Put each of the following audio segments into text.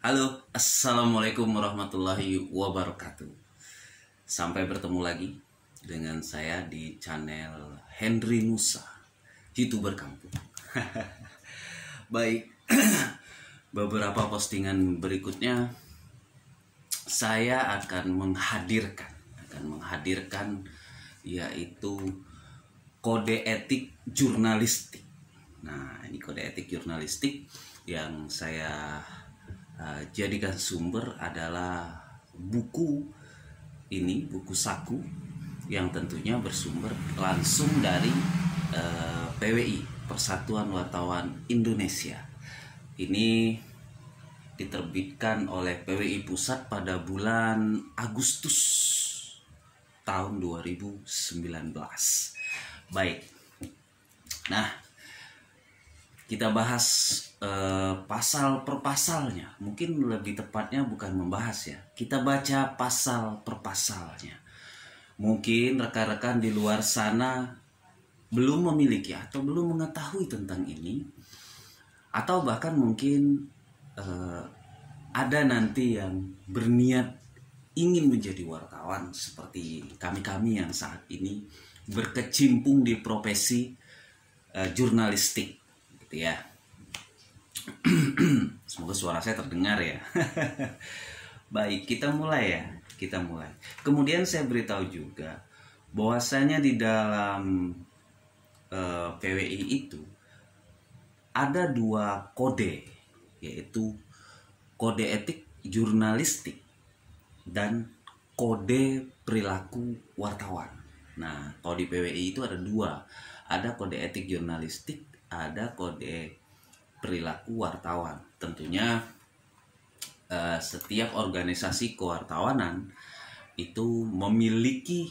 Halo, assalamualaikum warahmatullahi wabarakatuh. Sampai bertemu lagi dengan saya di channel Henry Nusa, YouTuber kampung. Baik, beberapa postingan berikutnya saya akan menghadirkan yaitu kode etik jurnalistik. Nah, ini kode etik jurnalistik yang saya jadikan sumber adalah buku saku yang tentunya bersumber langsung dari PWI, Persatuan Wartawan Indonesia. Ini diterbitkan oleh PWI Pusat pada bulan Agustus tahun 2019. Baik, nah kita bahas pasal per pasalnya. Mungkin lebih tepatnya bukan membahas ya, kita baca pasal per pasalnya. Mungkin rekan-rekan di luar sana belum memiliki atau belum mengetahui tentang ini, atau bahkan mungkin ada nanti yang berniat ingin menjadi wartawan seperti kami-kami yang saat ini berkecimpung di profesi jurnalistik gitu ya. Semoga suara saya terdengar ya. Baik, kita mulai. Kemudian saya beritahu juga bahwasanya di dalam PWI itu ada dua kode, yaitu kode etik jurnalistik dan kode perilaku wartawan. Nah, kalau di PWI itu ada dua, ada kode etik jurnalistik, ada kode perilaku wartawan. Tentunya setiap organisasi kewartawanan itu memiliki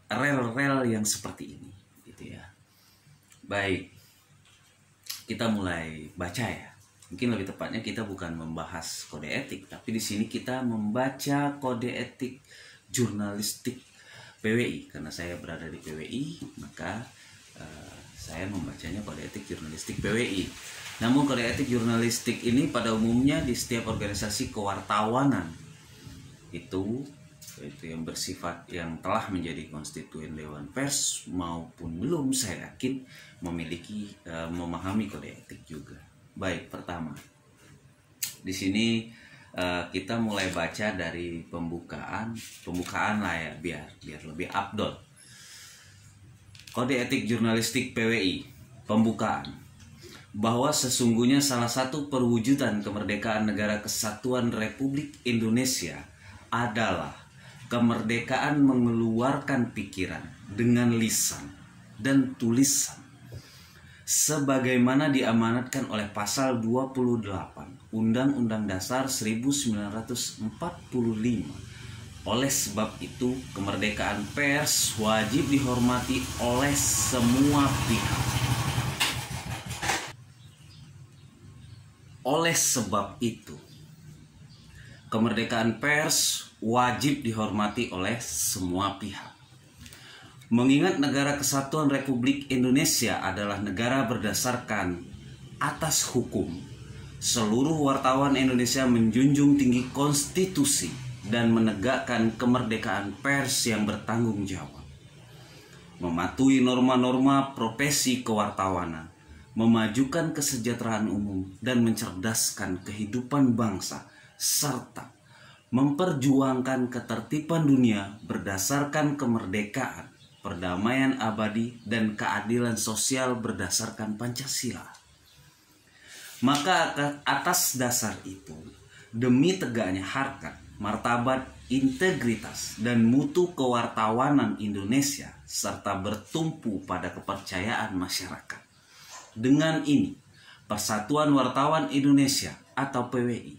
rel-rel yang seperti ini gitu ya. Baik, kita mulai baca ya. Mungkin lebih tepatnya kita bukan membahas kode etik, tapi di sini kita membaca kode etik jurnalistik PWI. Karena saya berada di PWI, maka saya membacanya kode etik jurnalistik PWI. Namun kode etik jurnalistik ini pada umumnya di setiap organisasi kewartawanan itu yang bersifat yang telah menjadi konstituen Dewan Pers maupun belum, saya yakin memahami kode etik juga. Baik, pertama di sini kita mulai baca dari pembukaan lah ya, biar lebih update. Kode etik jurnalistik PWI, pembukaan. Bahwa sesungguhnya salah satu perwujudan kemerdekaan Negara Kesatuan Republik Indonesia adalah kemerdekaan mengeluarkan pikiran dengan lisan dan tulisan, sebagaimana diamanatkan oleh pasal 28 Undang-Undang Dasar 1945. Oleh sebab itu, kemerdekaan pers wajib dihormati oleh semua pihak. Oleh sebab itu, kemerdekaan pers wajib dihormati oleh semua pihak. Mengingat negara kesatuan Republik Indonesia adalah negara berdasarkan atas hukum, seluruh wartawan Indonesia menjunjung tinggi konstitusi dan menegakkan kemerdekaan pers yang bertanggung jawab, mematuhi norma-norma profesi kewartawanan, memajukan kesejahteraan umum dan mencerdaskan kehidupan bangsa, serta memperjuangkan ketertiban dunia berdasarkan kemerdekaan, perdamaian abadi, dan keadilan sosial berdasarkan Pancasila. Maka atas dasar itu, demi tegaknya harkat, martabat, integritas, dan mutu kewartawanan Indonesia, serta bertumpu pada kepercayaan masyarakat. Dengan ini, Persatuan Wartawan Indonesia atau PWI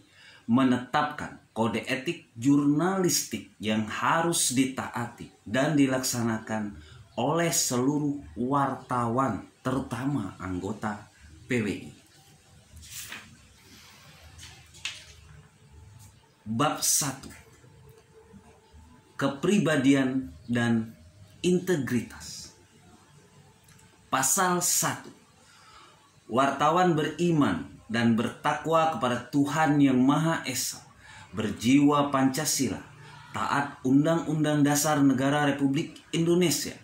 menetapkan kode etik jurnalistik yang harus ditaati dan dilaksanakan oleh seluruh wartawan, terutama anggota PWI. Bab 1. Kepribadian dan integritas. Pasal 1. wartawan beriman dan bertakwa kepada Tuhan Yang Maha Esa, berjiwa Pancasila, taat Undang-Undang Dasar Negara Republik Indonesia,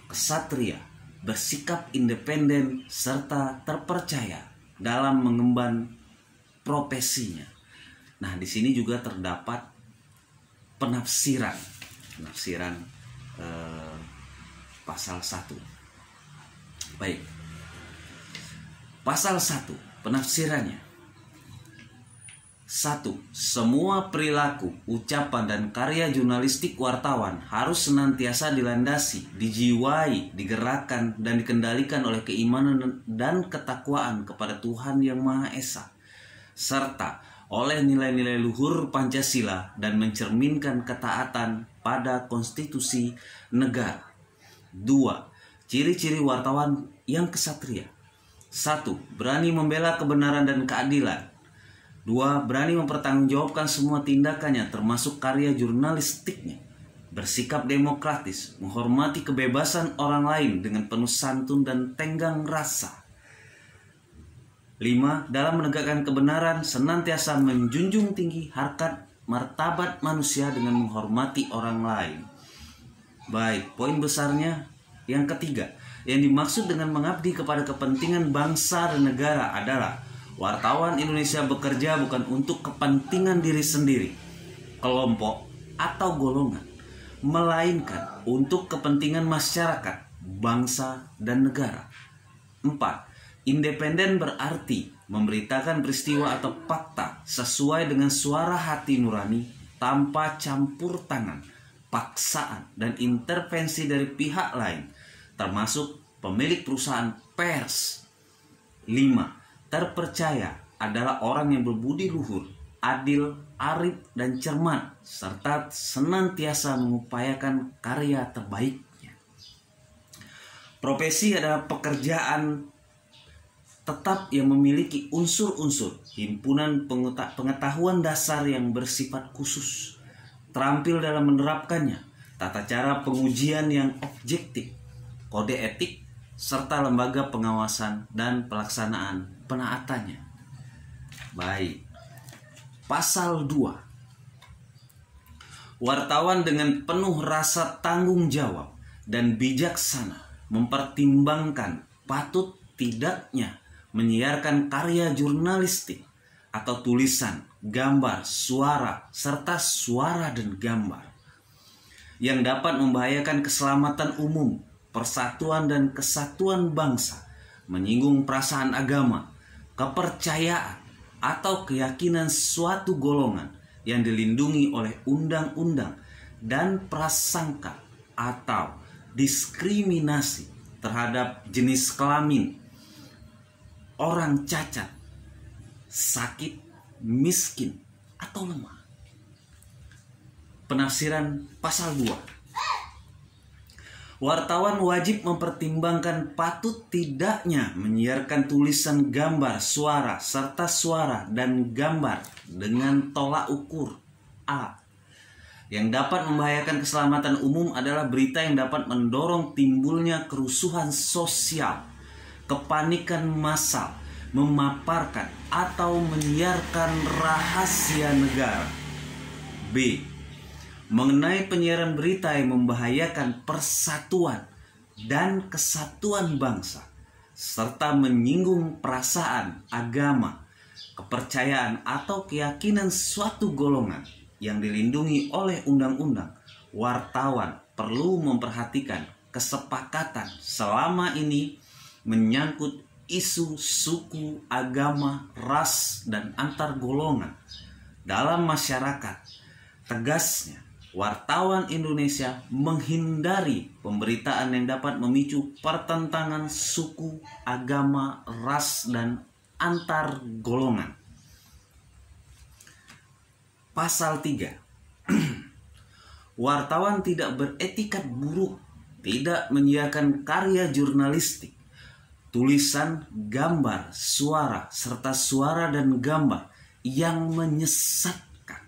kesatria, bersikap independen, serta terpercaya dalam mengemban profesinya. Nah, di sini juga terdapat penafsiran pasal 1. Baik. Pasal 1, penafsirannya. 1. Semua perilaku, ucapan, dan karya jurnalistik wartawan harus senantiasa dilandasi, dijiwai, digerakkan, dan dikendalikan oleh keimanan dan ketakwaan kepada Tuhan Yang Maha Esa, serta oleh nilai-nilai luhur Pancasila dan mencerminkan ketaatan pada konstitusi negara. 2. Ciri-ciri wartawan yang kesatria. 1. Berani membela kebenaran dan keadilan. 2. Berani mempertanggungjawabkan semua tindakannya termasuk karya jurnalistiknya. Bersikap demokratis, menghormati kebebasan orang lain dengan penuh santun dan tenggang rasa. 5. Dalam menegakkan kebenaran senantiasa menjunjung tinggi harkat martabat manusia dengan menghormati orang lain. Baik, poin besarnya yang ketiga, yang dimaksud dengan mengabdi kepada kepentingan bangsa dan negara adalah wartawan Indonesia bekerja bukan untuk kepentingan diri sendiri, kelompok, atau golongan, melainkan untuk kepentingan masyarakat, bangsa, dan negara. 4. Independen berarti memberitakan peristiwa atau fakta sesuai dengan suara hati nurani tanpa campur tangan, paksaan, dan intervensi dari pihak lain, termasuk pemilik perusahaan pers. 5. Terpercaya adalah orang yang berbudi luhur, adil, arif, dan cermat, serta senantiasa mengupayakan karya terbaiknya. Profesi adalah pekerjaan tetap yang memiliki unsur-unsur himpunan pengetahuan dasar yang bersifat khusus, terampil dalam menerapkannya, tata cara pengujian yang objektif, kode etik, serta lembaga pengawasan dan pelaksanaan penaatannya. Baik. Pasal 2. Wartawan dengan penuh rasa tanggung jawab dan bijaksana mempertimbangkan patut tidaknya menyiarkan karya jurnalistik atau tulisan, gambar, suara, serta suara dan gambar yang dapat membahayakan keselamatan umum, persatuan dan kesatuan bangsa, menyinggung perasaan agama, kepercayaan, atau keyakinan suatu golongan yang dilindungi oleh undang-undang, dan prasangka atau diskriminasi terhadap jenis kelamin, orang cacat, sakit, miskin, atau lemah. Penafsiran pasal 2. Wartawan wajib mempertimbangkan patut tidaknya menyiarkan tulisan, gambar, suara, serta suara dan gambar dengan tolak ukur A. Yang dapat membahayakan keselamatan umum adalah berita yang dapat mendorong timbulnya kerusuhan sosial, kepanikan massal, memaparkan atau menyiarkan rahasia negara. B. Mengenai penyiaran berita yang membahayakan persatuan dan kesatuan bangsa, serta menyinggung perasaan, agama, kepercayaan, atau keyakinan suatu golongan yang dilindungi oleh undang-undang, wartawan perlu memperhatikan kesepakatan selama ini menyangkut isu suku, agama, ras, dan antar golongan dalam masyarakat. Tegasnya, wartawan Indonesia menghindari pemberitaan yang dapat memicu pertentangan suku, agama, ras, dan antar golongan. Pasal 3. Wartawan tidak beretikat buruk, tidak menyiarkan karya jurnalistik, tulisan, gambar, suara, serta suara dan gambar yang menyesatkan,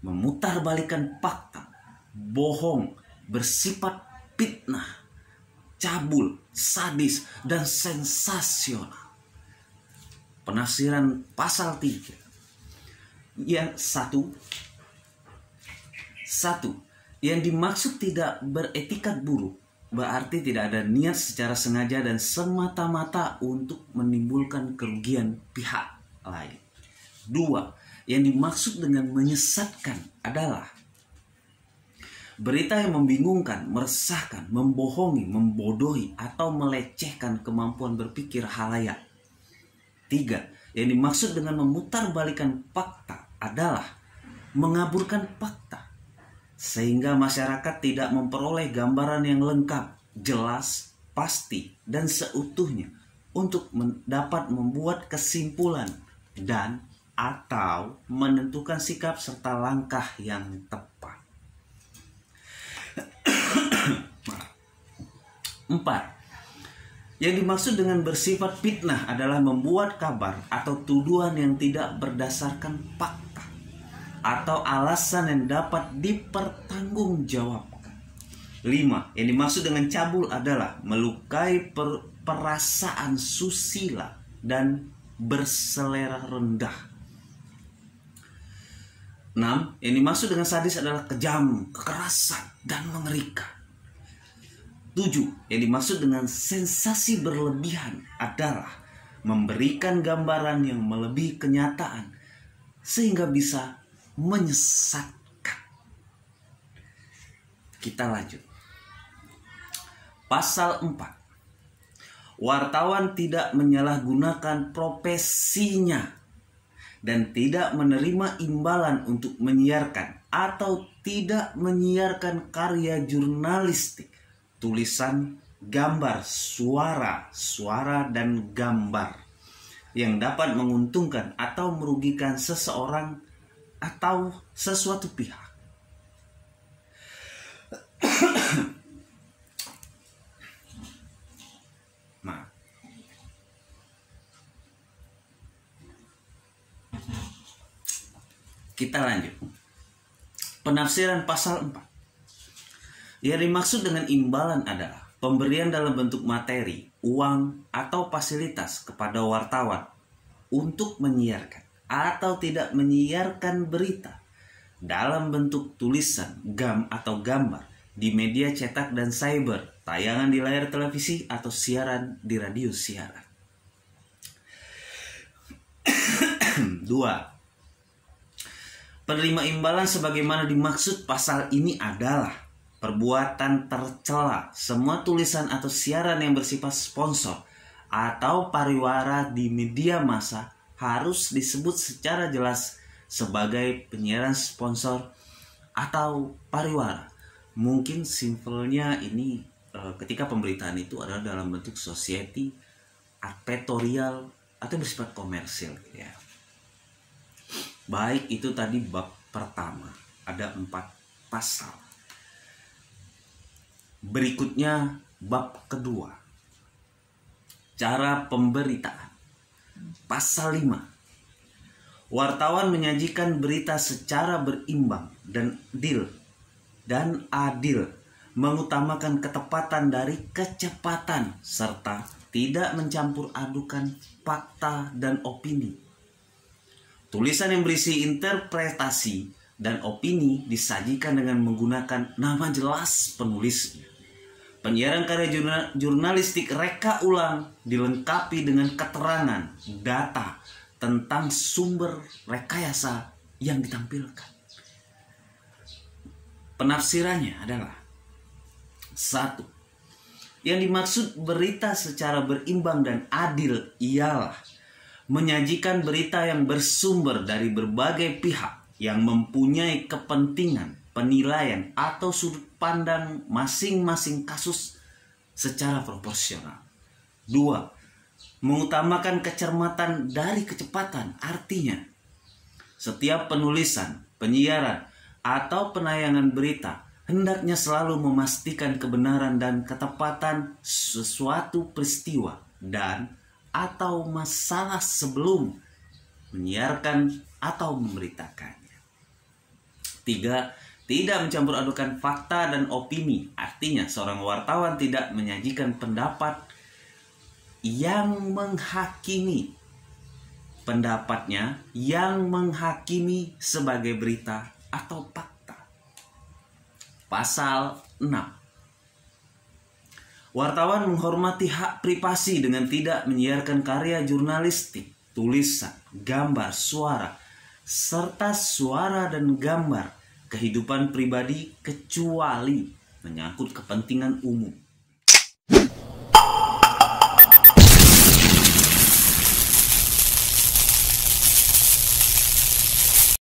memutarbalikkan fakta, bohong, bersifat fitnah, cabul, sadis, dan sensasional. penafsiran pasal 3. Yang satu, yang dimaksud tidak beretikat buruk berarti tidak ada niat secara sengaja dan semata-mata untuk menimbulkan kerugian pihak lain. 2, yang dimaksud dengan menyesatkan adalah berita yang membingungkan, meresahkan, membohongi, membodohi, atau melecehkan kemampuan berpikir halayak. 3, yang dimaksud dengan memutarbalikkan fakta adalah mengaburkan fakta sehingga masyarakat tidak memperoleh gambaran yang lengkap, jelas, pasti, dan seutuhnya untuk dapat membuat kesimpulan dan atau menentukan sikap serta langkah yang tepat. 4, yang dimaksud dengan bersifat fitnah adalah membuat kabar atau tuduhan yang tidak berdasarkan fakta atau alasan yang dapat dipertanggungjawabkan. 5, yang dimaksud dengan cabul adalah melukai perasaan susila dan berselera rendah. 6, yang dimaksud dengan sadis adalah kejam, kekerasan, dan mengerikan. 7, yang dimaksud dengan sensasi berlebihan adalah memberikan gambaran yang melebihi kenyataan sehingga bisa menyesatkan. Kita lanjut. Pasal 4. Wartawan tidak menyalahgunakan profesinya dan tidak menerima imbalan untuk menyiarkan atau tidak menyiarkan karya jurnalistik, tulisan, gambar, suara, dan gambar yang dapat menguntungkan atau merugikan seseorang atau sesuatu pihak. Kita lanjut. Penafsiran pasal 4. Yang dimaksud dengan imbalan adalah pemberian dalam bentuk materi, uang, atau fasilitas kepada wartawan untuk menyiarkan atau tidak menyiarkan berita dalam bentuk tulisan, atau gambar di media cetak dan cyber, tayangan di layar televisi, atau siaran di radio siaran. 2. Penerima imbalan sebagaimana dimaksud pasal ini adalah perbuatan tercela semua tulisan atau siaran yang bersifat sponsor atau pariwara di media massa harus disebut secara jelas sebagai penyiaran sponsor atau pariwara. Mungkin simpelnya ini ketika pemberitaan itu adalah dalam bentuk society, advertorial, atau bersifat komersil gitu ya. Baik, itu tadi bab pertama, ada 4 pasal. Berikutnya bab kedua, cara pemberitaan. Pasal 5. Wartawan menyajikan berita secara berimbang dan adil, mengutamakan ketepatan dari kecepatan serta tidak mencampur adukan fakta dan opini. Tulisan yang berisi interpretasi dan opini disajikan dengan menggunakan nama jelas penulisnya. Penyiaran karya jurnalistik reka ulang dilengkapi dengan keterangan data tentang sumber rekayasa yang ditampilkan. Penafsirannya adalah 1. Yang dimaksud berita secara berimbang dan adil ialah menyajikan berita yang bersumber dari berbagai pihak yang mempunyai kepentingan, penilaian, atau sudut pandang masing-masing kasus secara proporsional. 2. Mengutamakan kecermatan dari kecepatan, artinya setiap penulisan, penyiaran, atau penayangan berita hendaknya selalu memastikan kebenaran dan ketepatan sesuatu peristiwa dan atau masalah sebelum menyiarkan atau memberitakannya. 3. Tidak mencampur adukan fakta dan opini, artinya seorang wartawan tidak menyajikan pendapat yang menghakimi pendapatnya yang menghakimi sebagai berita atau fakta. Pasal 6. Wartawan menghormati hak privasi dengan tidak menyiarkan karya jurnalistik, tulisan, gambar, suara, serta suara dan gambar kehidupan pribadi kecuali menyangkut kepentingan umum.